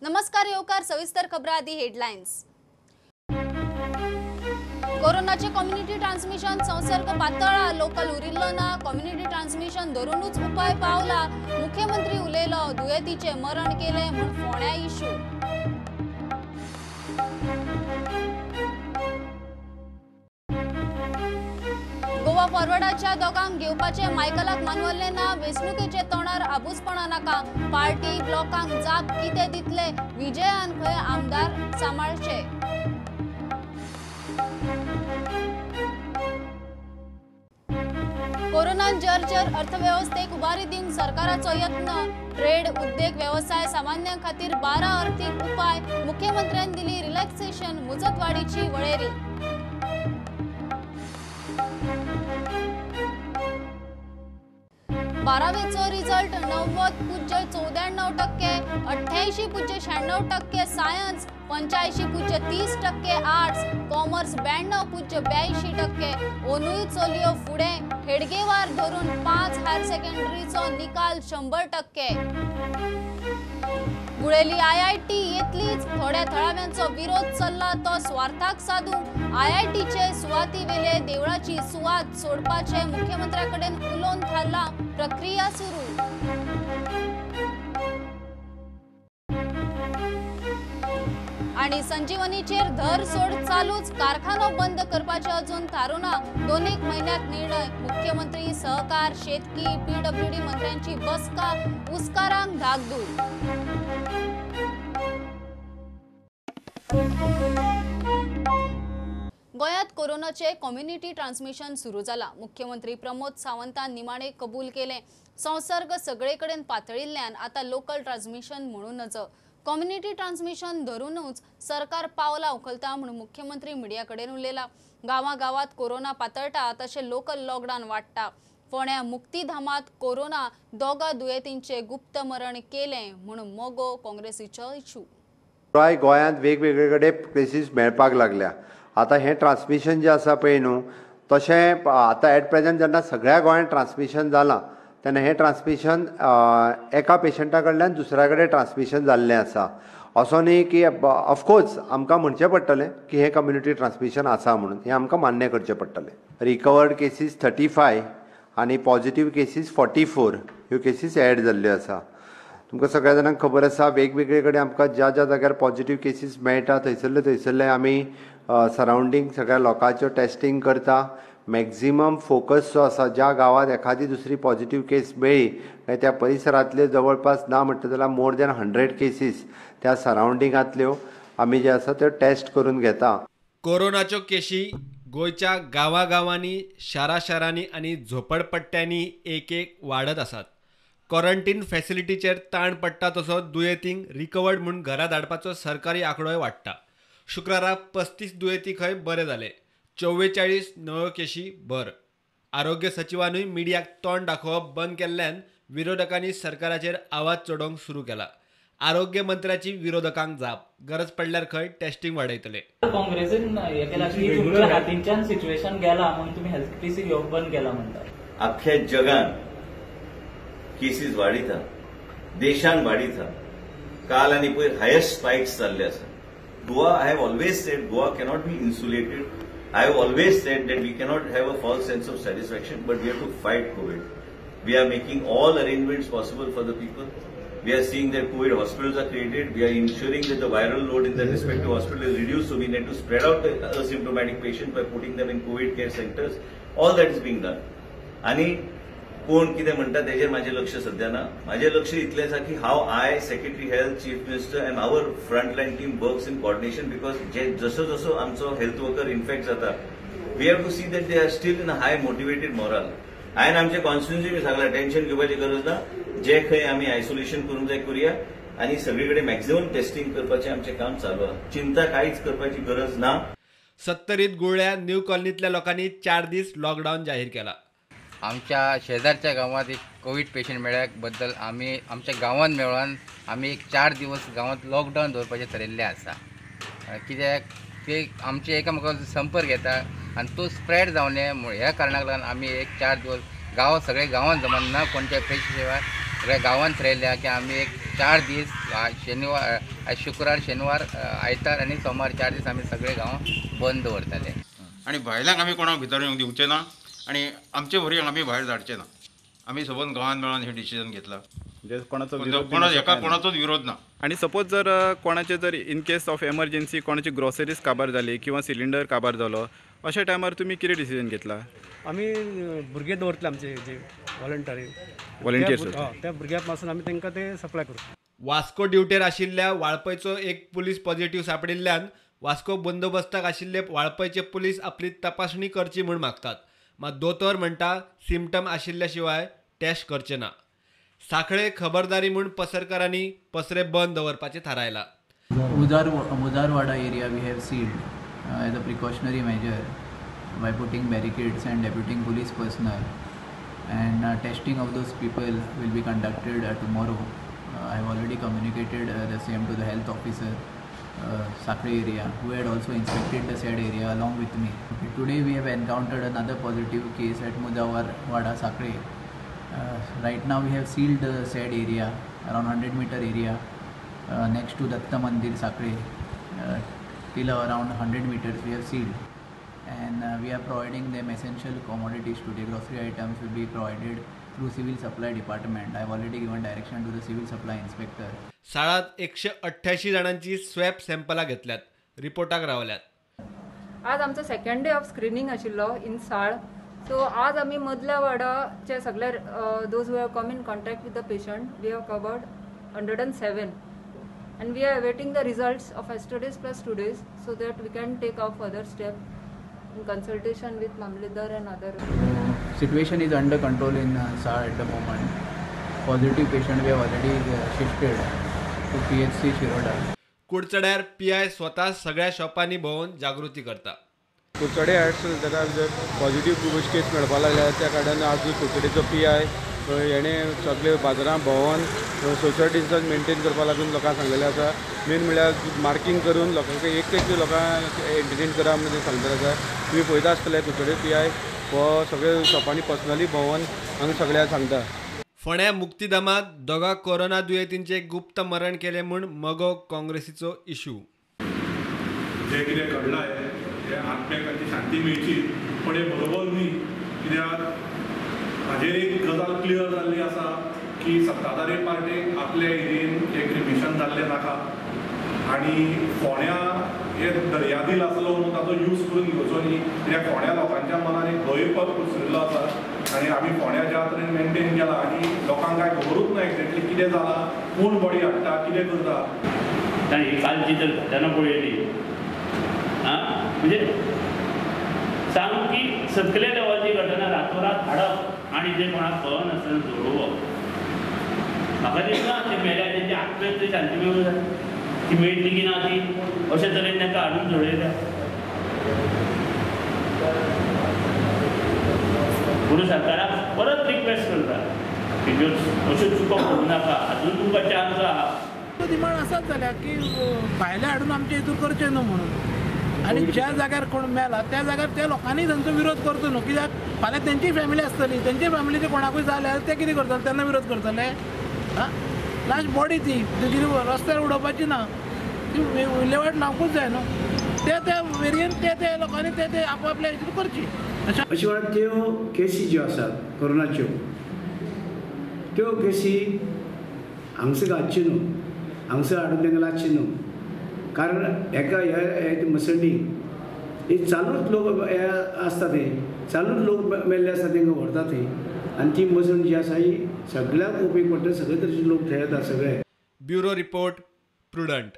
नमस्कार येवकार सविस्तर खबरां आदी हेडलाइन्स। कोरोनाचे कम्युनिटी ट्रान्समिशन संसर्ग पातळा लोकल उरिल्लो ना कम्युनिटी ट्रान्समिशन धरूनच उपाय पावला मुख्यमंत्री उलयलो दुयेतीचे मरण केले म्हूण फोंड्या इश्यू। गोवा फॉरवर्डाच्या दोगांक घेवपाचे मायकलाक मानवल्ले ना वेंचणुकेचे तोंडार आबूजपणा नाका पार्टी ब्लॉकांक जाप किते दितले विजयान खंय आमदार सांबाळचे। कोरोनान जर्जर अर्थव्यवस्थेक उबारी दिवंक सरकाराचो यत्न ट्रेड उद्देग व्यवसाय सामान्यां खातीर 12 अर्थीक उपाय मुख्यमंत्र्यांनी दिली रिलॅक्सेशन मुजतवाडीची वळेरी। 12वीचो रिझल्ट 90.94%, 88.96% सायन्स, 85.30% आर्ट्स, कॉमर्स 92.82%, ओनूय चलयो फुडें हेडगेवार धरून 5 हायर सेकंडरीचो निकाल 100%। गुळेली IIT येतलीच थोड्या थळाव्यांचो विरोध चल्ला तो स्वार्थाक साधूंक IITचे सुवाती वेले देवळाची सुवात सोडपाचे मुख्यमंत्र्याकडेन उलोवन थारला प्रक्रिया सुरू। आणि संजीवनीचेर धर सोड चालूच कारखानो बंद करपाचे अजून थारुना 2-1 महिन्यात निर्णय मुख्यमंत्री सहकार शेतकी PWD मंत्र्यांची बसका उस्कारांक धाकधूक। गोयात कोरोनाचे कम्युनिटी ट्रान्समिशन सुरू जाला मुख्यमंत्री प्रमोद सावंतान निमाणे कबूल केले संसर्ग सगळेकडेन पातळिल्ल्यान आता लोकल ट्रान्समिशन म्हणून नज कम्युनिटी ट्रान्समिशन धरूनच सरकार पावला उखलता म्हणून मुख्यमंत्री मिडियाकडेन उलयला गावागावात कोरोना पातळटा तशे लोकल लॉकडाऊन वाडटा फोंड्या मुक्तीधामात कोरोना दोगा दुयेंतींचे गुप्त मरण केले म्हणून मोगो काँग्रेसीचो इशू। गोयांत वेगवेगळे कडेन केसीस मेळपाक लागल्या आता हे ट्रान्समिशन जे आसा पळय न्हू तशें आता एट प्रेजेंट जेन्ना सगळ्या गोंयांत ट्रान्समिशन जालां तेन्ना हे ट्रान्समिशन एका पेशंटा कडल्यान दुसऱ्या कडेन ट्रान्समिशन जाल्लें आसा असो न्ही की ऑफकोर्स आमकां म्हणचें पडटलें की हे कम्युनिटी ट्रान्समिशन आसा म्हणून हें आमकां मान्य करचें पडटलें। रिकवर्ड केसीस 35 आनी पॉझिटिव्ह केसीस 44 ह्यो केसीस एड जाल्ल्यो आसा। तुमकां सगळ्या जाणांक खबर आसा वेगवेगळे कडेन आमकां ज्या ज्या जाग्यार पॉझिटिव्ह केसीस मेळटा थंयसरले आमी सरावंडींग सगळ्या लोकांच्यो टेस्टिंग करता मॅक्झिमम फोकस जो आसा ज्या गांवांत एखादी दुसरी पॉझिटिव्ह केस मेळ्ळी काय त्या परिसरांतले जवळपास ना म्हणटा जाल्यार मोर दॅन 100 केसीस त्या सरावंडिंगांतल्यो आमी जे आसा त्यो टेस्ट करून घेता। कोरोनाच्यो केशी गोंयच्या गांवांनी शारांनी आनी झोपडपट्ट्यांनी एक वाडत आसात। क्वॉरंटीन फॅसिलिटीचेर ताण पडटा तसो दुयेंतींक रिकवर्ड म्हूण घरा धाडपाचो सरकारी आंकडोय वाडटा। शुक्रारा 35 दुयेंती खंय बरे जाले 44 नव्यो केशी बर। आरोग्य सचिवानूय मिडियाक तोंड दाखोवप बंद केल्ल्यान विरोधकांनी सरकाराचेर आवाज चडोवंक सुरू केला। आरोग्य मंत्र्याची विरोधकांक जाप गरज पडल्यार खंय टेस्टिंग वाडयतले। काँग्रेसीन हे केला की तुमच्या हातींच्यान सिच्युएशन गेला म्हणून तुम्ही हेल्थ केसी घेवप बंद केला म्हणटा। अख्ख्या जगान केसीस वाडीता देशान वाडीता काल आनी पयर हायेस्ट स्पाइक्स जाल्ले आसा। Goa, I have always said Goa cannot be insulated. I have always said that we cannot have a false sense of satisfaction, but we have to fight COVID. We are making all arrangements possible for the people. We are seeing that COVID hospitals are created. We are ensuring that the viral load in the respective hospital is reduced, so we need to spread out the asymptomatic patients by putting them in COVID care centers. All that is being done. आणि कोण कितें म्हणटा तेजेर माझे लक्ष सध्या ना। माझे लक्ष इतलें आसा की हाव I secretary health chief minister and our frontline team works in coordination because जसो जसो आमचो हेल्थ वर्कर इन्फेक्ट जाता we have to see that they are still in a high motivated moral. हांवें आमचे कॉन्स्टिट्युएन्सी बी सांगला टेन्शन घेवपाची गरज ना जे खंय आमी आयसोलेशन करूंक जाय करुया आनी सगळे कडेन मॅक्झिमम टेस्टिंग करपाचें आमचें काम चालू आसा। चिंता कांयच करपाची गरज ना। 70 गुळ्या न्यू कॉलनीतल्या लोकांनी 4 दीस लॉकडाऊन जाहीर केला। आमच्या शेजारच्या गावात एक कोविड पेशंट मेळ्ळ्याबद्दल आमी आमच्या गांवांत मेळून आमी एक 4 दिवस गांवांत लॉकडावन दवरपाचें ठरयल्लें आसा कित्याक ते आमचे एकामेकांचो संपर्क येता आनी तो स्प्रेड जावं नये ह्या कारणाक लागून आमी एक 4 दिवस गांव सगळे गांवांत जमन ना कोणत्या पेशंट सगळ्या गांवांत थारायल्या की आमी एक 4 दीस शेनवार शुक्रार शेनवार आयतार आनी सोमार 4 दीस आमी सगळे गांव बंद दवरताले. आणि भायल्यांक आमी कोणाक भितर येवंक दिवचे ना आणि आमचे भुरग्यांक आमी भायर धाडचे ना. आमी सबंद गांवांत मेळोन हे डिसिजन घेतला. म्हणजे कोणाचोच विरोध ना. आणि सपोज जर कोणाचे जर इन केस ऑफ एमर्जन्सी कोणाची ग्रोसरीज काबार जाली किंवा सिलिंडर काबार जालो अशा टायमार तुमी कितें डिसिजन घेतला? आमी भुरगे दवरतले आमचे जे व्हॉलंटियर्स त्या भुरग्याक पासून आमी तांकां ते सप्लाय करू. वास्को ड्युटेर आशिल्ल्या वाळपयचो एक पुलीस पॉझिटिव्ह सापडिल्ल्यान वास्को बंदोबस्ताक आशिल्ले वाळपयचे पुलीस आपली तपासणी करची म्हूण मागतात. मात दोतोर म्हणटा सिमटम आशिल्ल्या शिवाय टेस्ट करचे ना. सांखळे खबरदारी म्हूण पसरकारांनी पसरे बंद दवरपाचें थारायला. Mudarwada area we have sealed as a precautionary measure by putting barricades and deputing police personnel, and testing of those people will be conducted tomorrow. I have already communicated the same to the health officer, Sakre area, who had also inspected the said area along with me. Today we have encountered another positive case at Mudarwada, Sakre. Right now we have sealed the said area, around 100-meter area next to Datta Mandir, Sakre. Till around 100 meters we have sealed, and we are providing them essential commodities today. Grocery items will be provided through civil supply department. I have already given direction to the civil supply inspector. शाळात 188 जणांची swab सॅम्पलां घेतल्यात, रिपोर्टाक रावल्यात. आज आमचो second day of screening आशिल्लो इन साळ. So आज आमी मदल्या वार्डाचे सगळे those who have come in contact with the patient we have covered 107, and we are awaiting the results of yesterday's plus today's so that we can take our further step in consultation with Mamledar and other. Situation is under control in SAR at the moment. Positive patient we have already shifted to PHC Shiroda. कुडचड्यार PI स्वता सगळ्या शॉपांनी भोंवून जागृती करता. कुडचडे ताका जर positive केस मेळपाक लागल्या त्या कारणान आज कुडचडेचो PI हेणें सगळे बाजारांत भोंवून सोशल डिस्टन्स मेंटेन करपा लागून लोकांक सांगलेलें आसा. मेन म्हळ्यार मार्कींग करून लोकांक एक लोकांक एंटरटेन करप म्हणून सांगलेलें आसा. तुमी पळयता आसतले कुडचडे PI हो सगळे शॉपांनी पर्सनली भोंवून हांगा सगळ्यांक सांगता. फोंड्या मुक्तिधामात दोगा कोरोना दुयेंतींचे गुप्त मरण केले म्हूण मगो काँग्रेसीचो इशू. जे कितें घडलां हे आत्म्याची शांती मेळची, पण हे बरोबर न्ही. कित्याक हाजेर एक गजाल क्लियर जाल्ली आसा की सत्ताधारी पार्टीक आपल्या एरियेन एक रिमिशन जाल्लें नाका आनी फोंड्या हे दर्यादील आसलो म्हणून ताचो यूज करून घेवचो न्ही. कित्याक फोंड्या लोकांच्या मनान एक भंय पसरिल्लो आसा आनी आमी फोंड्या ज्या तरेन मेंटेन केला आनी लोकांक काय खबरूच ना एक्झॅक्टली कितें जालां, कोण बॉडी हाडटा, कितें करता. ताणी कालची जर घटना पळयली म्हणजे सामकी सकले लेवलची घटना रातोरात हाडप आनी जे कोणाक कळनासतना जोडोवप. म्हाका दिसना ते मेल्या तेंची आत्म्याक तरी शांती मेळूंक जाय. ती मेळटली की ना ती अशे तरेन तांकां हाडून जोडयल्या. म्हणून सरकाराक परत रिक्वेस्ट करता की अश्यो चुको करूं नाका. अजून तुमकां चान्स आहा. डिमांड आसाच जाल्या की भायले हाडून आमचे हितून करचे न्हू म्हणून. आनी ज्या जाग्यार कोण मेला त्या जाग्यार त्या लोकांनी तांचो विरोध करचो न्हू. कित्याक फाल्यां तेंची फॅमिली आसतली, तेंचे फॅमिलीचे कोणाकूय जाल्यार ते कितें करतले, तेन्ना विरोध करतले. लास्ट बॉडी ती कितें रस्त्यार उडोवपाची ना, ती विलेवाट लावंकूच जाय न्हू. त्या वेरियन ते लोकांनी ते आपआपल्या हितून करची. अशे वेळार त्यो केसी ज्यो आसात कोरोनाच्यो त्यो केसी हांगसर घातच्यो न्हू, हांगसर हाडून तांकां लायची न्हू. कारण एका हे मसंडी हे चालूच लोक हे आसता ते चालूच लोक मेल्ले आसता तांकां व्हरता थंय आनी ती मसंड जी आसा ही सगळ्याक उपेग पडटा. सगळे तरेचे लोक थंय येता सगळे. Bureau report prudent.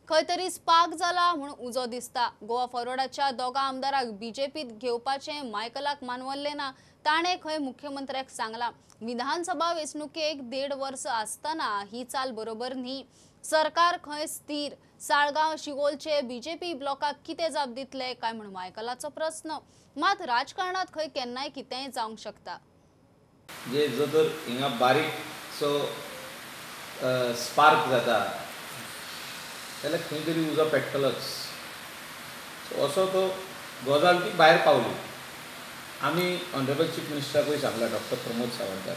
खंय तरी स्पार्क जाला म्हूण उजो दिसता. गोवा फॉरवर्डाच्या दोगा आमदाराक बीजेपीत घेवपाचें मायकलाक मानवल्लें ना. ताणें खंय मुख्यमंत्र्याक सांगलां विधानसभा वेंचणुकेक 1.5 वर्स आसतना ही चाल बरोबर न्ही. सरकार खंय स्थिर. साळगांव शिवोलचे बीजेपी ब्लॉकाक कितें जाप दितले काय म्हूण मायकलाचो प्रस्न. मात राजकारणात खंय केन्नाय कितेंय जावंक शकता. जे जो तर हिंगा बारीक सो स्पार्क जाता जाल्यार खंय तरी उजो पेट्टलोच. सो असो तो गजाल ती भायर पावली. आमी ऑनरेबल चीफ मिनिस्टराकूय सांगला डॉक्टर प्रमोद सावंताक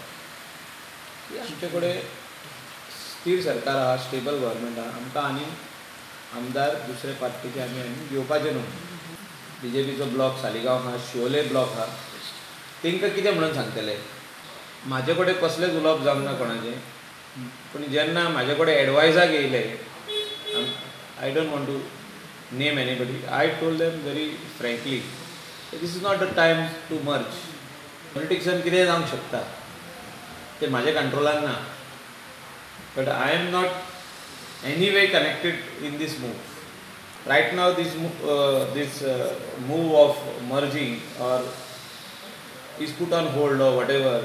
की आमचे कडेन स्थिर सरकार आहा, स्टेबल गव्हर्मेंट आहा, आमकां आनी आमदार दुसरे पार्टीचे आमी घेवपाचे न्हू. BJPचो ब्लॉक सालिगांव आहा, शिवोले ब्लॉक आहा, तांकां कितें म्हणून सांगतले. म्हाजे कडेन कसलेच उलोवप जावंक ना कोणाचें, पूण जेन्ना म्हाजे कडेन एडवायजाक येयले, I don't want to name anybody, I told them very frankly this is not the time to merge. पॉलिटिक्सान कितेंय जावंक शकता, ते म्हाज्या कंट्रोलान ना, but I am not any way connected in this move. Right now this move of merging or is put on hold or whatever,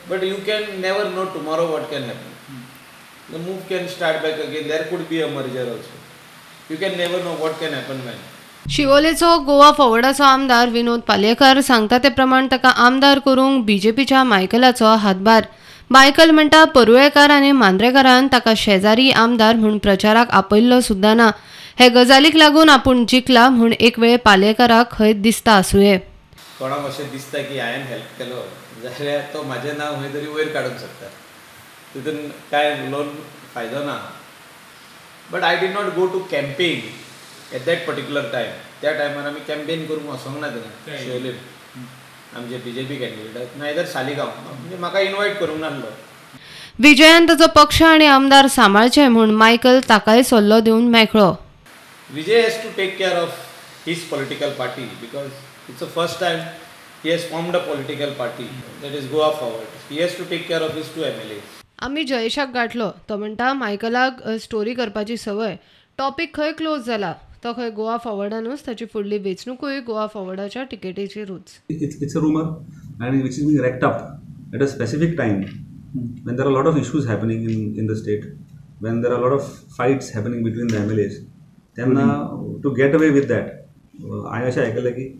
but you can never know tomorrow what can happen. The move can start back again, there could be a merger also, you can never know what can happen when. शिवोलेचो गोवा फॉरवर्डाचो आमदार विनोद पालयेकर सांगता ते प्रमाण ताका आमदार करूंक BJPच्या मायकलाचो हातभार. मायकल म्हणटा परुळेकार आनी मांद्रेकारान ताका शेजारी आमदार म्हूण प्रचाराक आपयल्लो सुद्दां ना. हे गजालीक लागून आपूण जिखला म्हूण एक वेळ पालयेकाराक खंय दिसता आसुये. कोणाक अशें दिसता की हांवें हेल्प केलो जाल्यार तो म्हाजें नांव खंय तरी वयर काडूंक शकता, तितून कांय उलोवन फायदो ना. But I did not go to campaign at that particular time. त्या टायमार आमी कॅम्पेन करूंक वचोंक ना थिंगा शिवोलेन आमचे BJP कॅन्डिडेट, नायदर सालिगांव, म्हणजे म्हाका इनवायट करूंक नासलो. विजयान ताचो पक्ष आनी आमदार सांबाळचे म्हूण मायकल ताकाय सल्लो दिवन मेकळो. Vijay has to take care of his political party because it's the first time he has formed a political party, that is Goa Forward. He has to take care of his 2 MLAs. आमी जयेशाक गाठलो. तो म्हणटा मायकलाक story करपाची संवय. Topic खंय close जाला, तो खंय गोवा फॉरवर्डानूच ताची फुडली वेंचणूकूय Goa फॉरवर्डाच्या टिकेटीचेरूच. It's a rumor and which is being racked up at a specific time when there are a lot of issues happening in the state, when there are a lot of fights happening between the MLAs. त्यांना to get away with that, हांवें अशें आयकलें की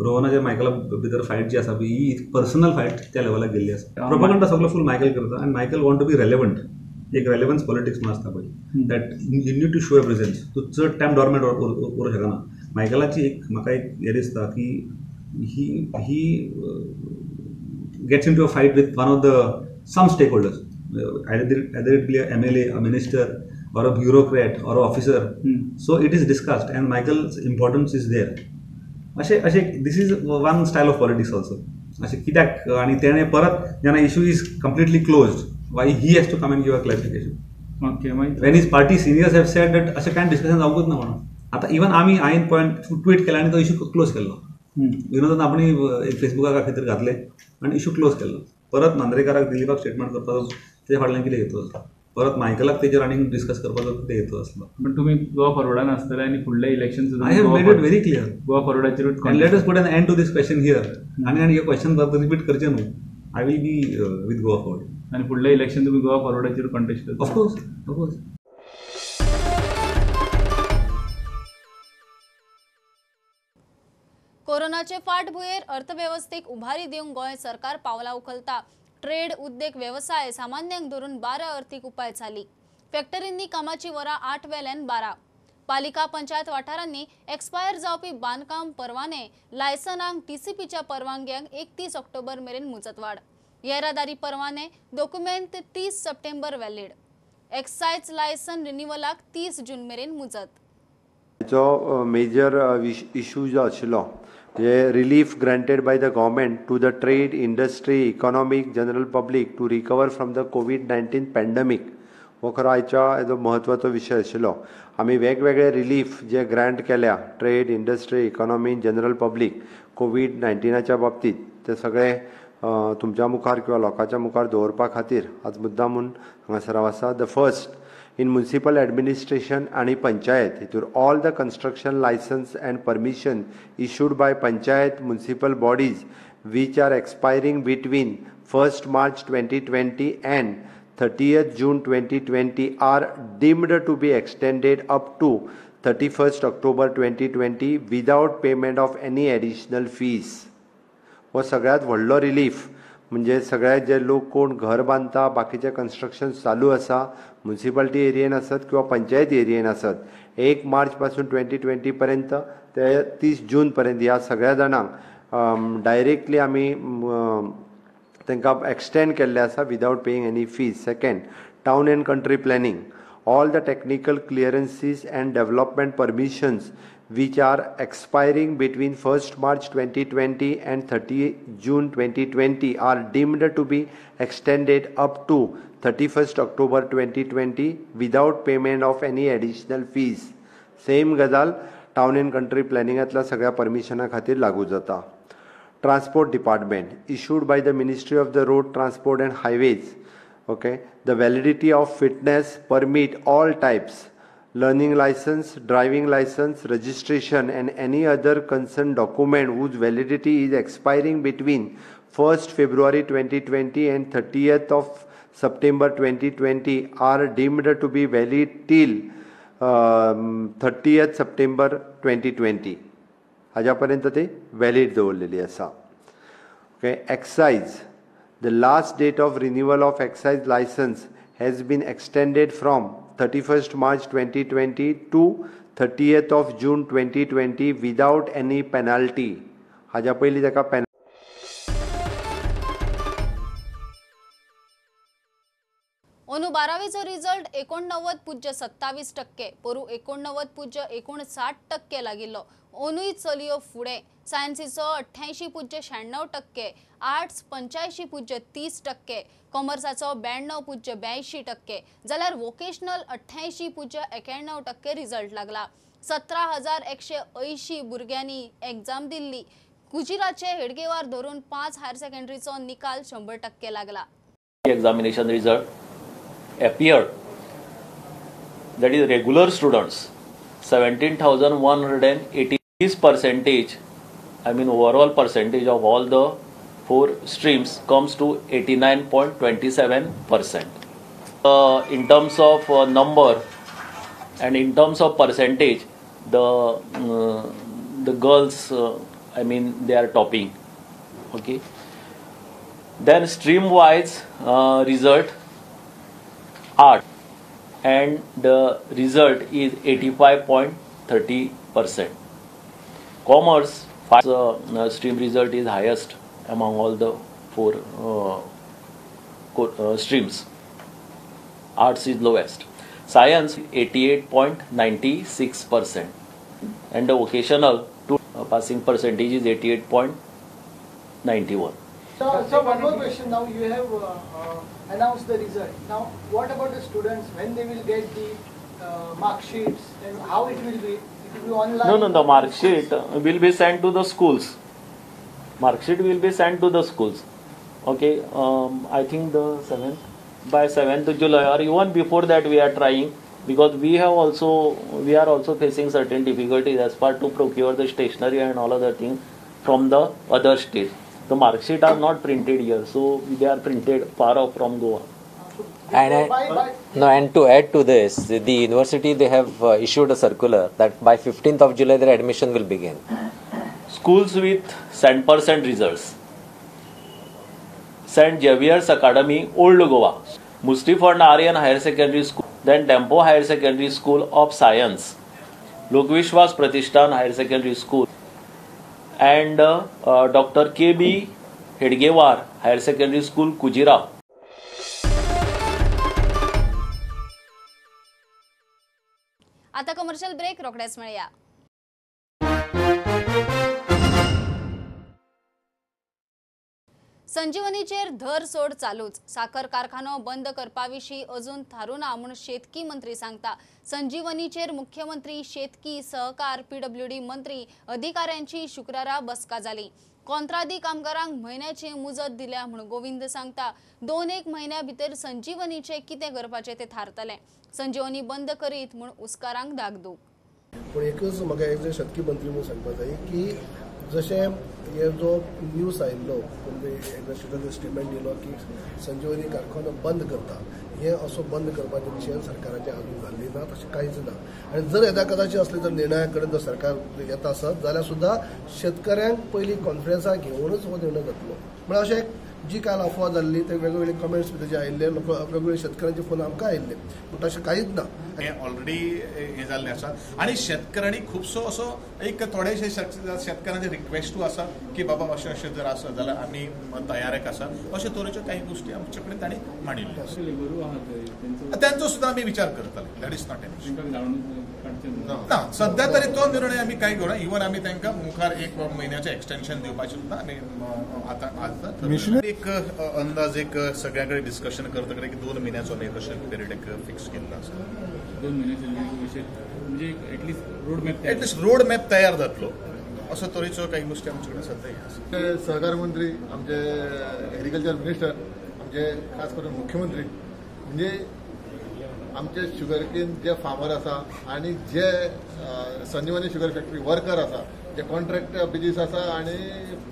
रोहनाच्या मायकला भितर fight जी आसा पळय ही personal fight त्या लेवलाक गेल्ली आसा. प्रोपागंडा सगळो फूल मायकल करता आनी Michael want to be relevant. एक रेलेवन्स पॉलिटिक्स म्हणून आसता पळय that you need to show a presence. तूं चड टायम डॉर्मेंट उरूंक शकना. मायकलाची म्हाका एक हें दिसता की he gets into a fight with one of the some stake holders, either it be a MLA, a minister or a bureaucrat or an officer. So it is discussed and Michael's importance is there. अशें this is one style of politics also. अशें कित्याक आनी तेणें परत जेन्ना issue is completely closed why he has to come and give a clarification. When his party seniors have said that अशें कांय discussion जावंकूच ना म्हणून. आतां इवन हांवें पॉयंट ट्वीट केलें आनी तो इशू क्लोज केल्लो. विनोदान आपणी एक फेसबुकाक खंय तरी घातलें आनी इशू क्लोज केल्लो. परत मांद्रेकाराक दिलीपाक स्टेटमेंट करपाचो तेच्या फाटल्यान कितें हेतू आसलो, परत मायकलाक तेजेर आनीक डिस्कस करपाचो कितें हेतू आसलो. पण तुमी गोवा फॉरवर्डान आसतले आनी फुडले election I have made it very clear Goa फॉरवर्डाचेर and let us put an end to this question here. आनी हे क्वेश्चन रिपीट करचे न्हू. I will be with Goa Forward. आनी फुडले इलेक्शन तुमी गोवा फॉरवर्डाचेर कॉन्टेस्ट करता. ऑफकोर्स. कोरोनाचे फाटभुंयेर अर्थवेवस्थेक उभारी दिवंक गोंय सरकार पावलां उखलता. ट्रेड, उद्देग, वेवसाय सामान्यांक धरून 12 अर्थीक उपाय चाली. फॅक्टरींनी कामाची वरां 8 वेल्यान 12. पालिका पंचायत वाठारांनी एक्सपायर जावपी बांदकाम परवाने लायसनांक TCPच्या परवानग्यांक 31 ऑक्टोबर मेरेन मुजतवाड. येरादारी परवाने document 30 September valid. Excise license रिन्युवलाक 30 जून मेरेन मुजत. जो मेजर इशू जो आशिल्लो relief granted by the government to the trade, industry, economic, general public to recover from the COVID-19 pandemic हो खरो आयच्या हेजो म्हत्वाचो विशय आशिल्लो. आमी वेगवेगळे रिलीफ जे ग्रांट केल्या trade, industry, economy, general public COVID-19च्या बाबतीत ते सगळे तुमच्या मुखार किंवा लोकांच्या मुखार दवरपा खातीर आज मुद्दामून हांगासर आसा. The first in municipal administration and panchayat hitur all the construction license and permission issued by panchayat municipal bodies which are expiring between 1st March 2020 and 30th June 2020 are deemed to be extended up to 31st October 2020 without payment of any additional fees. हो सगळ्यात व्हडलो relief. म्हणजे सगळे जे लोक कोण घर बांदता, बाकीचे कन्स्ट्रक्शन चालू आसा, म्युनिसिपालिटी एरियेन आसत किंवा पंचायत एरियेन आसत, 1 मार्च पासून 2020 पर्यंत ते 30 जून पर्यंत ह्या सगळ्या जाणांक डायरेक्टली आमी तांकां एक्सटेंड केल्ले आसा without paying any fees. Second, town end country planning, all the technical clearances and development permissions which are expiring between 1st March 2020 and 30 June 2020 are deemed to be extended up to 31st October 2020 without payment of any additional fees. Same गजाल town end country प्लॅनिंगांतल्या सगळ्या परमिशना खातीर लागू जाता. Transport Department, issued by the Ministry of the Road Transport and Highways. Okay, the validity of fitness permit all types, learning license, driving license, registration and any other concerned document whose validity is expiring between 1st February 2020 and 30th of September 2020 are deemed to be valid till 30th September 2020. हाज्या पर्यंत ते valid दवरलेली आसा. Okay, excise. The last date of renewal of excise license has been extended from 31st March 2020 to 30th of June 2020 without any penalty. हाज्या पयलीं ताका penalty. अंदू 12वीचो result 89.27%, पोरू 89.59% लागिल्लो. अंदूय चलयो फुडें. सायन्सीचो 88.96%, आर्ट्स 85.30%, कॉमर्साचो 92.82%, जाल्यार वोकेशनल 88.91% रिजल्ट लागला. 17,180 भुरग्यांनी एग्जाम दिल्ली. कुजिराचे हेडगेवार धरून 5 हायर सेकंडरीचो निकाल 100% लागला. Examination result appeared, that is regular students 17,180. This percentage, I mean overall percentage of all the 4 streams comes to 89.27%. In terms of number and in terms of percentage, the girls, I mean they are topping. Okay. Then stream wise result, art, and the result is 85.30%. Commerce stream result is highest among all the 4 streams. Arts is lowest. Science 88.96%, and the vocational passing percentage is 88.91. So one more question. Now you have announced the result. Now what about the students, when they will get the mark sheets and how it will be? Online? No, the mark sheet will be sent to the schools. Mark sheet will be sent to the schools. Okay, I think by 7th July or even before that we are trying, because we are also facing certain difficulties as far to procure the stationery and all other things from the other states. The mark sheet are not printed here, so they are printed far off from Goa. And to add to this, the university, they have issued a circular that by 15th of July their admission will begin. Schools with 100% results: St. Xavier's Academy, Old Goa, Mustafan Aryan Higher Secondary School, then Tempo Higher Secondary School of Science, Lokvishwas Pratishthan Higher Secondary School, and Dr. K.B. Hedgewar Higher Secondary School, Kujira. आता commercial break रोखडेच मेळया. संजीवनीचेर धर सोड चालूच. साखर कारखानो बंद करपाविशीं अजून थारूना म्हूण शेतकी मंत्री सांगता. संजीवनीचेर मुख्यमंत्री, शेतकी, सहकार, PWD मंत्री अधिकाऱ्यांची शुक्रारा बसका जाली. कंत्राटी कामगारांक म्हयन्याची मुजत दिल्या म्हूण गोविंद सांगता. 2-1 म्हयन्या भितर संजीवनीचे कितें करपाचें तें थारतलें. संजीवनी बंद करीत म्हूण उस्कारांक धाकधूक. पूण एकच म्हाका एज अ शेतकी मंत्री म्हणून सांगपाक जाय की जशें हे जो न्यूज आयिल्लो एकदा स्टेटमेंट दिलो की संजीवनी कारखानो बंद करता, हे असो बंद करपाचें डिसिजन सरकाराचें अजून जाल्लें ना, तशें कांयच ना. आनी जर येदा कदाचित असलें जर निर्णया कडेन जर सरकार येता आसत जाल्यार सुद्दां शेतकऱ्यांक पयलीं कॉन्फरन्साक घेवनूच हो निर्णय जातलो. म्हळ्यार अशें जी काल अफवा जाल्ली ते वेगवेगळे कमेंट्स तेजे आयिल्ले लोक वेगवेगळे शेतकऱ्यांचे फोन आमकां आयिल्ले पूण तशें कांयच ना. हें ऑलरेडी हें जाल्लें आसा आनी शेतकऱ्यांनी खुबसो असो एक थोडेशे शेतकऱ्यांचे रिक्वेस्टू आसा की बाबा अशें अशें जर आसा जाल्यार आमी तयारेक आसा अशे तरेच्यो काही गोश्टी आमचे कडेन तांणी मांडिल्ल्यो. त्यांचो सुद्दां आमी विचार करतले. दॅट इज नॉट एन ना सध्या तरी तो निर्णय आमी काय घेवना. इवन आमी तांकां मुखार 1 म्हयन्याचें एक्सटेन्शन दिवपाचें सुद्दां आमी आतां एक अंदाज एक सगळ्यां कडेन डिस्कशन करता कडेन 2 म्हयन्याचो एक अशें पिरियड एक फिक्स केल्लो आसा. 2 म्हयन्याचे म्हणजे एटलिस्ट रोड मॅप तयार जातलो असो तरेच्यो काही गोष्टी आमचे कडेन सध्या आसा. सहकार मंत्री आमचे एग्रीकल्चर मिनिस्टर आमचे खास करून मुख्यमंत्री म्हणजे आमचे शुगरकेन जे फार्मर आसा आणि जे संजीवनी शुगर फॅक्टरी वर्कर आसा जे कॉन्ट्रॅक्ट बेजीस आसा आणि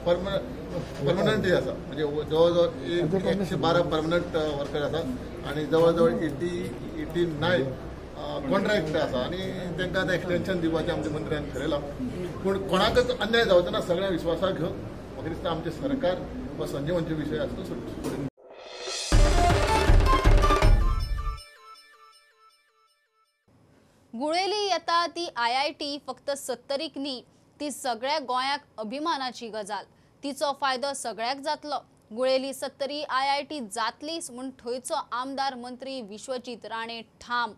परमनंटूय आसा म्हणजे जवळ 112 परमनंट वर्कर आसा आणि जवळ 89 कॉन्ट्रॅक्ट आसा आणि तांकां आतां एक्सटेन्शन दिवपाचें आमच्या मंत्र्यान ठरयलां. पूण कोणाकच अन्याय जावचो ना सगळ्या विश्वासाक घेवन म्हाका दिसता आमचे सरकार हो संजीवनचे विशय आसा तो सुटून. गुळेली येता ती IIT फक्त 70क न्ही, ती सगळ्या गोंयाक अभिमानाची गजाल. तिचो फायदो सगळ्याक जातलो. गुळेली 70 IIT जातलीच म्हूण थंयचो आमदार मंत्री विश्वजीत राणे ठाम.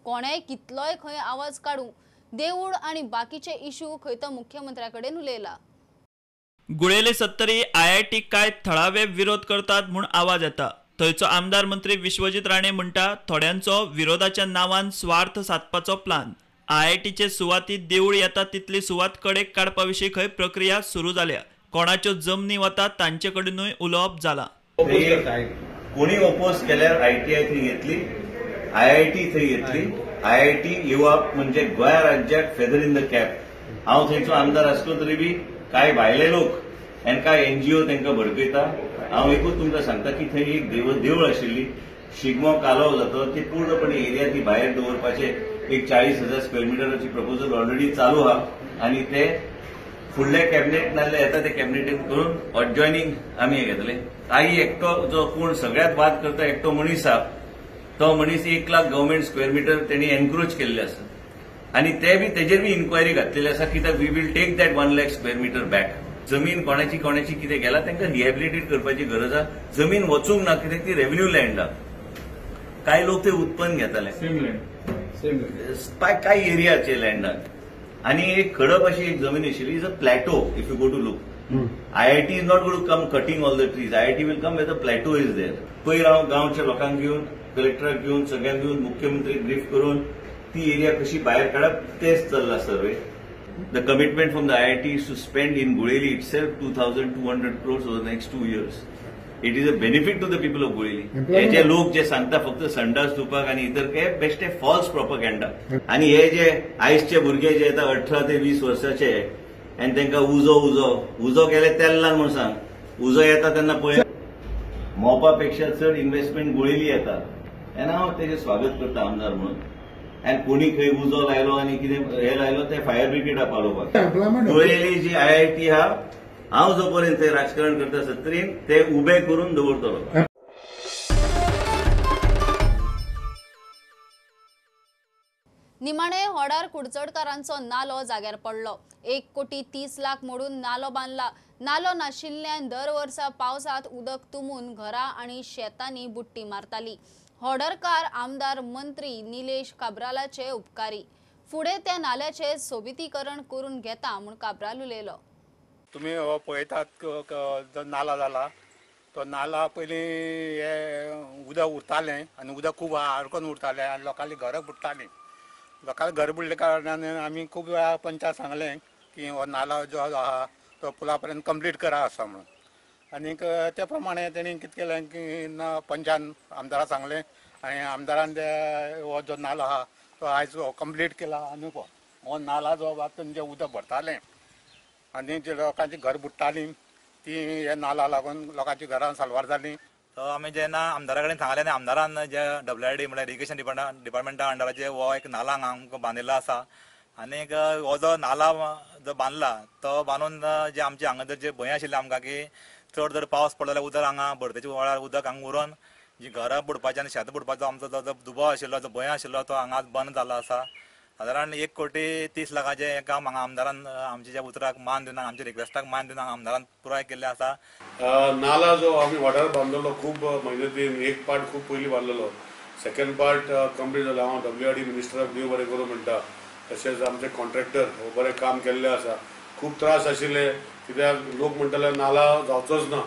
कोणेय कितलोय खंय आवाज काडूं, देवूळ आनी बाकीचे इशू खंय तो मुख्यमंत्र्या कडेन उलयला. गुळेली 70 IIT काय थळावे विरोध करतात म्हूण आवाज येता. थंयचो आमदार मंत्री विश्वजीत राणे म्हणटा थोड्यांचो विरोधाच्या नांवान स्वार्थ साधपाचो प्लान. IITचे सुवातीत देवूळ येता तितली सुवात कडेक काडपा विशीं खंय प्रक्रिया सुरू जाल्या. कोणाच्यो जमनी वतात तांचे कडेनूय उलोवप जाला. कोणी ओपोज केल्यार ITI थंय येतली, IIT थंय येतली. IIT येवप म्हणजे गोंय राज्याक फेदर इन द कॅप. हांव थंयचो आमदार आसलो तरी बी कांय भायले लोक आनी कांय NGO तांकां भडकयता. हांव एकूच तुमकां सांगता की थंय एक देवूळ आशिल्ली, शिगमो कालो जातो ती पूर्णपणे एरिया ती भायर दवरपाचे एक 40,000 स्क्वेअर मिटराची प्रपोजल ऑलरेडी चालू आहा आनी ते फुडले कॅबिनेट नासले येता ते कॅबिनेटीन करून अडजॉयनिंग आमी हे घेतले. काही एकटो जो कोण सगळ्यात वाद करता एकटो मनीस आहा तो मनीस 1 लाख गव्हर्मेंट स्क्वेअर मिटर त्यांनी एनक्रोच केल्ले आसा आनी ते बी तेजेर बी इन्क्वायरी घातलेली आसा कित्याक we will take that 1 lakh square metre back. जमीन कोणाची कितें गेला तांकां रिहॅबिलिटेट करपाची गरज आहा. जमीन वचूंक ना कित्याक ती रेव्हेन्यू लँड आहा. कांय लोक ते उत्पन्न घेताले कांय एरियाचे लँडात आनी एक खडप अशी एक जमीन आशिल्ली is a plateau. If you go to look IIT is not go to come cutting all the trees. IIT will come with a plateau is there. पयर हांव गांवच्या लोकांक घेवन कलेक्टराक घेवन सगळ्यांक घेवन मुख्यमंत्री ब्रीफ करून ती एरिया कशी भायर काडप तेच चल्ला सर्वे. The commitment from the IIT is to spend in Guwahati itself 2,200 crores over the next 2 years. It is a benefit to the people of Guwahati. हे जे लोक जे सांगता फक्त संडास धुवपाक आनी इतर काय बेश्टे फॉल्स प्रोपगेंडा. आनी हे जे आयजचे भुरगे जे येता 18 ते 20 वर्साचे आनी तांकां उजो गेले तेल्लान म्हूण सांग. उजो येता तेन्ना पळय मोपा पेक्षा चड इन्व्हेस्टमेंट गुळेली येता आनी हांव तेजें स्वागत करता आमदार म्हणून. आनी कोणी खंय उजो लायलो आनी कितें हे लायलो ते फायर ब्रिगेडा पालोवपाक. गुळेली जी IIT आहा हांव जो पर्यंत थंय राजकारण करता सत्तरीन ते उबे करून दवरतलो. निमाणे होडार कुडचडकारांचो नालो जाग्यार पडलो. 1,30,00,000 मोडून नालो बांदला. नालो नाशिल्ल्यान दर वर्सा पावसात उदक तुंबून घरां आनी शेतांनी बुट्टी मारताली. होडरकार आमदार मंत्री निलेश काब्रालाचे उपकारी. फुडें त्या नाल्याचे सोबितीकरण करून घेता म्हूण काब्राल उलयलो. तुमी हो पळयतात जो नाला जाला तो नाला पयलीं हे उदक उरतालें आनी उदक खूब आडकोन उरतालें आनी लोकांली घरां बुडटालीं. लोकांली घर बुडले कारणान आमी खूब वेळा पंचाक सांगलें की हो नाला जो आहा तो पुला पर्यंत कंप्लीट करा असा म्हणून. आनीक त्या प्रमाणे तेणी कितें केलें की पंचान आमदाराक सांगलें आनी आमदारान हो जो नालो आहा तो आयज कंप्लीट केला. आनी हो नाला जो वाचून जे उदक भरतालें आनी जे लोकांची घर बुडटालीं ती हे नाला लागून लोकांची घरां साल्वार जालीं. तो आमी जेन्ना आमदारा कडेन सांगलें आनी आमदारान जे WID म्हळ्यार इरिगेशन डिपार्टमेंटा अंडराचे हो एक नाला आमकां बांदिल्लो आसा. आनीक हो जो नाला जो बांदला तो बांदून जे आमचे हांगा जे भंय आशिल्ले आमकां की चड जर पावस पडलो जाल्यार उदक हांगा भरपेच्या वेळार उदक हांगा उरून जी घरां बुडपाचें आनी शेतां बुडपाचो आमचो जो दुबाव आशिल्लो जो भंय आशिल्लो तो हांगा बंद जाल्लो आसा. सादारण 1,30,00,000 हें काम हांगा आमदारान आमच्या ज्या उतराक मान दिवंक आमच्या रिक्वेस्टाक मान दिवंक आमदारान पुराय केल्लें आसा. नाला जो आमी वाठार बांदलेलो खूब मेहनतीन एक पार्ट खूब पयलीं बांदलेलो, सेकंड पार्ट कंप्लीट जाला. हांव WRD मिनिस्टराक देव बरें करूं म्हणटा. तशेंच आमचे कॉन्ट्रॅक्टर बरें काम केल्लें आसा. खूब त्रास आशिल्ले कित्याक लोक म्हणटाले नाला जावचोच ना,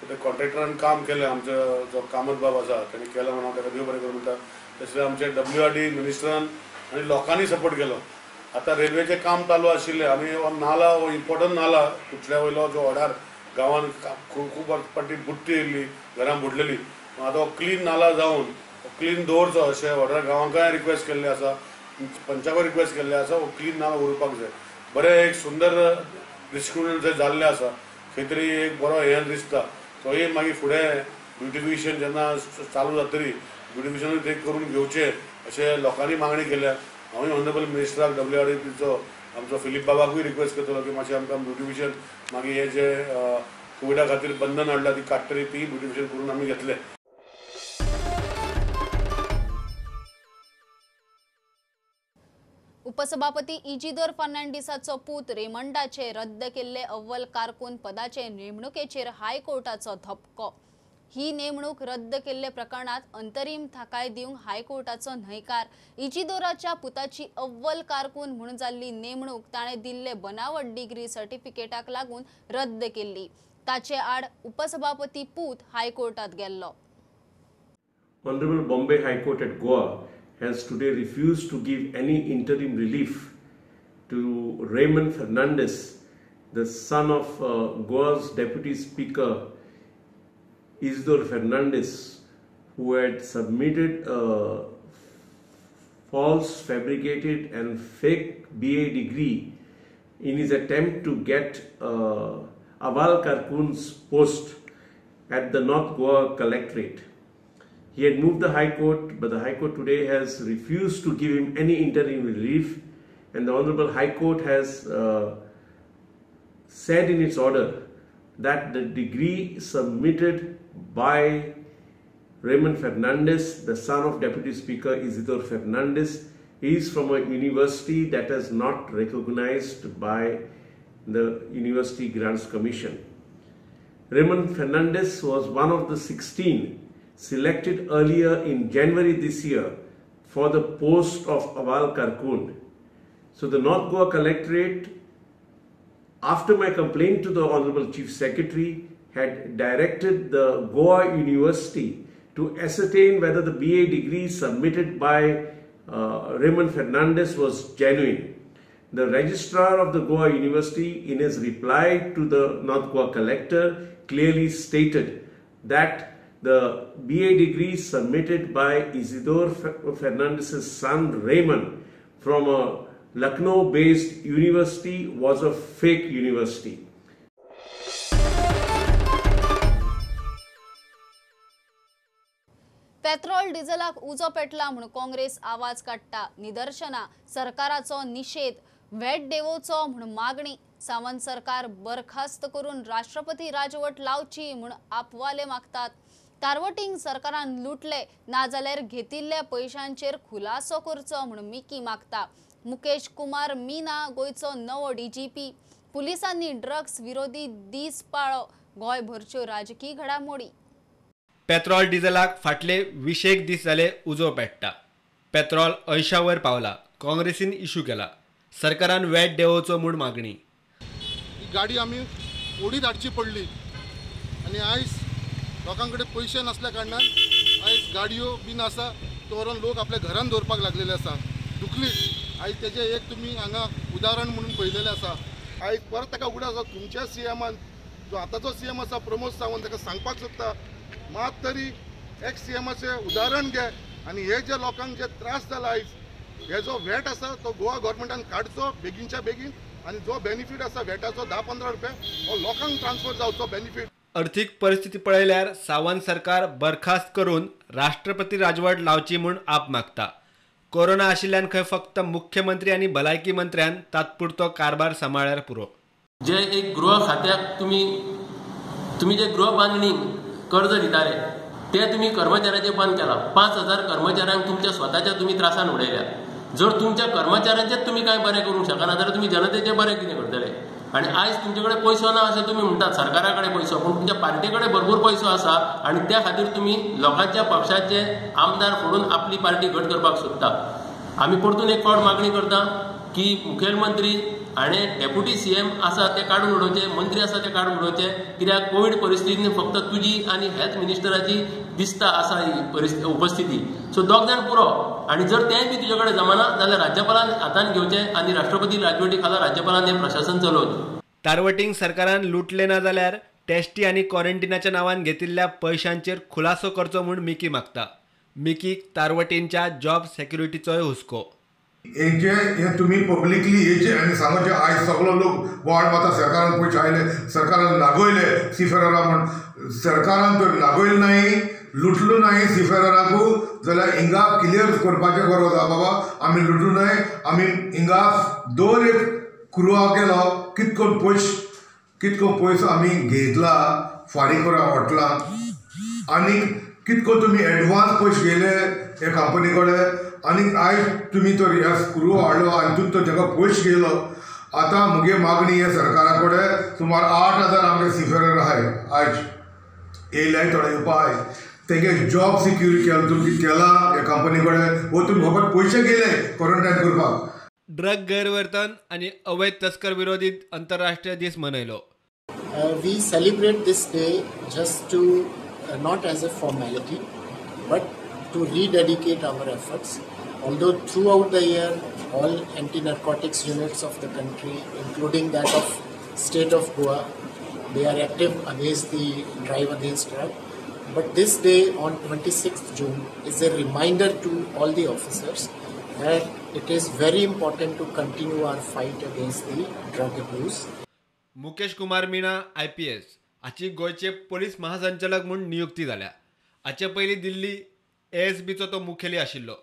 ते कॉन्ट्रॅक्टरान काम केलें. आमचो जो कामत बाब आसा ताणें केलो म्हणून हांव ताका देव बरें करूं म्हणटा. तशेंच आमचे WRD मिनिस्टरान आनी लोकांनी सपोर्ट केलो. आतां रेल्वेचें काम चालू आशिल्लें आमी हो नाला हो इम्पॉर्टंट नाला कुठल्या वयलो जो वाठार गांवान खूब फावटी बुट्टी येयल्ली, घरां बुडलेलीं. आतां हो क्लीन नाला जावन क्लीन दवरचो अशें वाठार गांवांकाय रिक्वेस्ट केल्लें आसा, पंचाकूय रिक्वेस्ट केल्लें आसा. हो क्लीन नाला उरपाक जाय. बरें एक सुंदर डिस्ट्रिब्युशन थंय जाल्लें आसा. खंय तरी एक बरो हें दिसता. तोय मागीर फुडें ब्युटिफिकेशन जेन्ना चालू जातरी ब्युटिफिकेशनूय ते करून घेवचें अशें लोकांनी मागणी केल्या. हांवूय ऑनरेबल मिनिस्टराक WRDचो आमचो फिलीप बाबाकूय रिक्वेस्ट करतलो की मातशें आमकां ब्युटिफिकेशन मागीर हें जे कोविडा खातीर बंधन हाडला ती काडटरी ती ब्युटिफिकेशन करून आमी घेतले. उपसभापती इजिदोर फर्नांडिसाचो पूत रेमंडाचे रद्द केल्ले अव्वल कारकून पदाचे नेमणुकेचेर हायकोर्टाचो धपको. ही नेमणूक रद्द केल्ले प्रकरणात अंतरीम थाकाय दिवंक हायकोर्टाचो न्हयकार. इजिदोराच्या पुताची अव्वल कारकून म्हणून जाल्ली नेमणूक ताणें दिल्ले बनावट डिग्री सर्टिफिकेटाक लागून रद्द केल्ली. ताचे आड उपसभापती पूत हायकोर्टात गेल्लो. Honorable Bombay High Court at Goa has today refused to give any interim relief to Raymond Fernandez, the son of Goa's Deputy Speaker Isidor Fernandez, who had submitted a false, fabricated and fake BA degree in his attempt to get Aval Karkun's post at the North Goa Collectorate. He had moved the High Court, but the High Court today has refused to give him any interim relief, and the Honorable High Court has said in its order that the degree submitted by Raymond Fernandez, the son of Deputy Speaker Isidor Fernandez, is from a university that is not recognized by the University Grants Commission. Raymond Fernandez was one of the 16 selected earlier in January this year for the post of Aval Karkun. So the North Goa Collectorate, after my complaint to the Honorable Chief Secretary, had directed the Goa University to ascertain whether the BA degree submitted by Raymond Fernandez was genuine. The registrar of the Goa University, in his reply to the North Goa Collector, clearly stated that the BA degree submitted by Isidor Fernandez's son Raymond from a Lucknow-based university was a fake university. Petrol डिझेलाक उजो पेटला म्हणून काँग्रेस आवाज काडटा. निदर्शना, सरकाराचो निषेध, VAT देंवोवचो म्हणून मागणी. सावंत सरकार बरखास्त करून राष्ट्रपती राजवट लावची म्हणून आपवाले मागतात. कारवटींक सरकारान लुटले नाजाल्यार घेतिल्ल्या पैशांचेर खुलासो करचो म्हणून मिकी मागता. मुकेश कुमार मीना गोयचो नवो DGP. पुलिसांनी ड्रग्स विरोधी दीस पाळो. गोंयभरच्यो राजकीय घडामोडी. पेट्रोल डिझेलाक फाटले 20 दीस जाले उजो पेट्टा. पेट्रोल 80 वर पावला. काँग्रेसीन इश्यू केला. सरकारान व्हॅट देंवोवचो म्हूण मागणी. ही गाडी आमी ओडीत हाडची पडली आनी आयज लोकां कडेन पयशे नासल्या कारणान आयज गाडयो बीन आसा तो व्हरून लोक आपल्या घरान दवरपाक लागलेले आसा. दुखलीत आयज तेजें एक तुमी हांगा उदाहरण म्हणून पळयलेलें आसा. आयज परत ताका उगड आसा तुमच्या CMान जो आतांचो CM आसा प्रमोद सावंत ताका सांगपाक सोदता मात तरी एक्स CMाचें उदाहरण घे आनी हे जे लोकांक जे त्रास जाला आयज हे जो व्हॅट आसा तो गोवा गव्हर्मेंटान काडचो बेगीनच्या बेगीन आनी जो बेनिफीट आसा व्हॅटाचो 10-15 रुपया हो लोकांक ट्रान्सफर जावचो बेनिफीट. अर्थीक परिस्थिती पळयल्यार सावंत सरकार बरखास्त करून राष्ट्रपती राजवट लावची म्हूण आप मागता. कोरोना आशिल्ल्यान खंय फक्त मुख्यमंत्री आनी भलायकी मंत्र्यान तात्पुरतो कारभार सांबाळ्यार पुरो. जे एक गृह खात्याक तुमी तुम्ही जे गृहबांधणी कर्ज दिताले ते तुम्ही कर्मचाऱ्याचे बंद केला. 5,000 कर्मचाऱ्यांक तुमच्या स्वतःच्या तुम्ही त्रासान उडयल्या. जर तुमच्या कर्मचाऱ्यांचेच तुम्ही काय बरें करूंक शकना जाल्यार तुम्ही जनतेचे बरें कितें करतले. आणि आयज तुमचे कडेन पैसो ना अशें तुम्ही म्हणटात, सरकारा कडेन पैसो, पूण तुमच्या पार्टी कडेन भरपूर पैसो आसा आणि त्या खातीर तुम्ही लोकांच्या पक्षाचे आमदार फोडून आपली पार्टी घट करपाक सोदता. आमी परतून एक फावट मागणी करता की मुखेलमंत्री आणि डेप्युटी CM आसा ते काडून उडोवचे, मंत्री आसा ते काडून उडोवचे. कित्याक कोविड परिस्थितीन फक्त तुजी आणि हेल्थ मिनिस्टराची दिसता आसा ही उपस्थिती. सो दोग जाण पुरो. आणि जर तेंय बी तुजे कडेन जमना जाल्यार राज्यपालान हातान घेवचे आणि राष्ट्रपती राजवटी खाला राज्यपालान हे प्रशासन चलोवचें. तारवटींक सरकारान लुटले ना जाल्यार टेस्टी आणि क्वॉरंटिनाच्या नांवान घेतिल्ल्या पैशांचेर खुलासो करचो म्हूण मिकी मागता. मिकीक तारवटींच्या जॉब सेक्युरिटीचोय हुस्को. हे तुम्ही पब्लिकली हेचे आनी सांगचे आयज सगळो लोक वाड माता सरकारान पयशे आयले, सरकारान नागोयले सीफेरारा म्हण. सरकारान तर नागोयल नाही, लुटलो नाही सीफेराराकू जाल्यार हिंगा क्लियर करपाचें गरज आहा. बाबा आमी लुटू न्हय, आमी हिंगा 2 कुरवा केलो, कितको पयसो आमी घेतला फारीक करा हॉटलान, आनी कितको तुमी एडवान्स पयशे घेयले हे कंपनी कडेन, आनी आयज तुमी तर ह्या स्क्रू हाडलो आनी तुमी तो ताका पयशे घेयलो. आतां म्हगे मागणी हे सरकारा कडेन सुमार 8,000 आमगे सीफेरार आहाय आयज येयल्याय थोडे उपाय. तेगे जॉब सिक्युरिटी तुमी केला हे कंपनी कडेन, वो तुमी फकत पयशे गेले क्वॉरंटायन करपाक. ड्रग गैरवर्तन आणि अवैध तस्कर विरोधी आंतरराष्ट्रीय दीस मनयलो. We celebrate this day just to not as a formality but to rededicate our efforts. Although throughout the year all anti-narcotics units of the country, including that of state of Goa, they are active against the drive against drug. But this day on 26th June is a reminder to all the officers that it is very important to continue our fight against the drug abuse. Mukesh Kumar Meena IPS हाची गोंयचे police महासंचालक म्हूण नियुक्ती जाल्या. हाचे पयलीं दिल्ली ASBचो तो मुखेली आशिल्लो.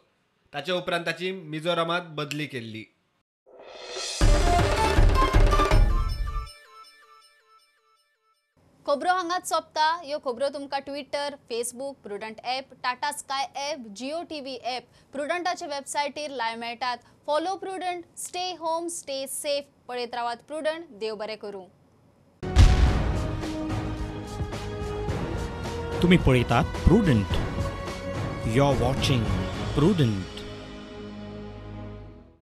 ताचे उपरांत ताची मिझोरामांत बदली केल्ली. खबरो हांगाच सोंपता. ह्यो खबरो तुमकां Twitter, Facebook, Prudent app, Tata Sky app, Jio TV app, प्रुडंटाचे वेबसायटीर लायव्ह मेळटात. Follow Prudent, stay home, stay safe. पळयत रावात प्रुडंट. देव बरें करूं. तुम्ही पळयतात Prudent. You are watching prudent.